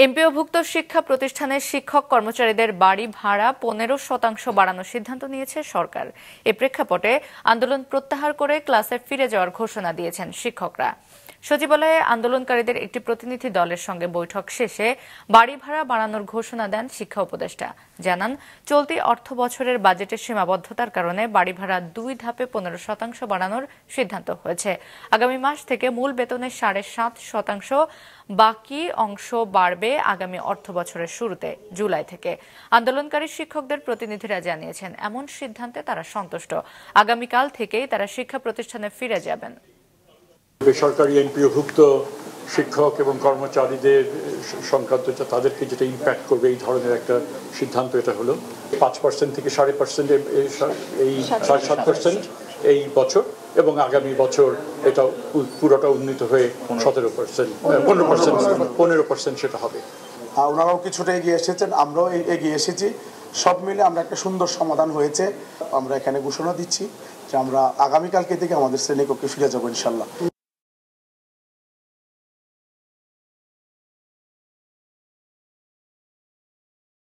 এমপিওভুক্ত শিক্ষা প্রতিষ্ঠানের শিক্ষক কর্মচারীদের বাড়ি ভাড়া 15% বাড়ানোর সিদ্ধান্ত নিয়েছে সরকার। এ প্রেক্ষাপটে আন্দোলন প্রত্যাহার করে ক্লাসে ফিরে যাওয়ার ঘোষণা দিয়েছেন শিক্ষকরা। সচিবালয়ে আন্দোলনকারীদের একটি প্রতিনিধি দলের সঙ্গে বৈঠক শেষে বাড়ি ভাড়া বাড়ানোর ঘোষণা দেন শিক্ষা উপদেষ্টা। জানান, চলতি অর্থ বছরের বাজেটের সীমাবদ্ধতার কারণে বাড়ি ভাড়া 2 ধাপে 15% বাড়ানোর সিদ্ধান্ত হয়েছে। আগামী মাস থেকে মূল বেতনের 7.5%, বাকি অংশ বাড়বে আগামী অর্থ বছরের শুরুতে জুলাই থেকে। আন্দোলনকারী শিক্ষকদের প্রতিনিধিরা জানিয়েছেন, এমন সিদ্ধান্তে তারা সন্তুষ্ট। আগামীকাল থেকেই তারা শিক্ষা প্রতিষ্ঠানে ফিরে যাবেন। বেসরকারি এমপিওভুক্ত শিক্ষক এবং কর্মচারীদের সংক্রান্ত তাদেরকে যেটা ইম্প্যাক্ট করবে এই ধরনের একটা সিদ্ধান্ত এটা হলো 5% থেকে 5.5% এই 7.5% এই বছর, এবং আগামী বছর এটা পুরোটা উন্নীত হয়ে 17%, 15% সেটা হবে। ওনারাও কিছুটা এগিয়ে এসেছেন, আমরাও এগিয়ে এসেছি। সব মিলে আমরা একটা সুন্দর সমাধান হয়েছে। আমরা এখানে ঘোষণা দিচ্ছি যে আমরা আগামীকালকে থেকে আমাদের শ্রেণীকক্ষে ফিরে যাবো ইনশাল্লাহ।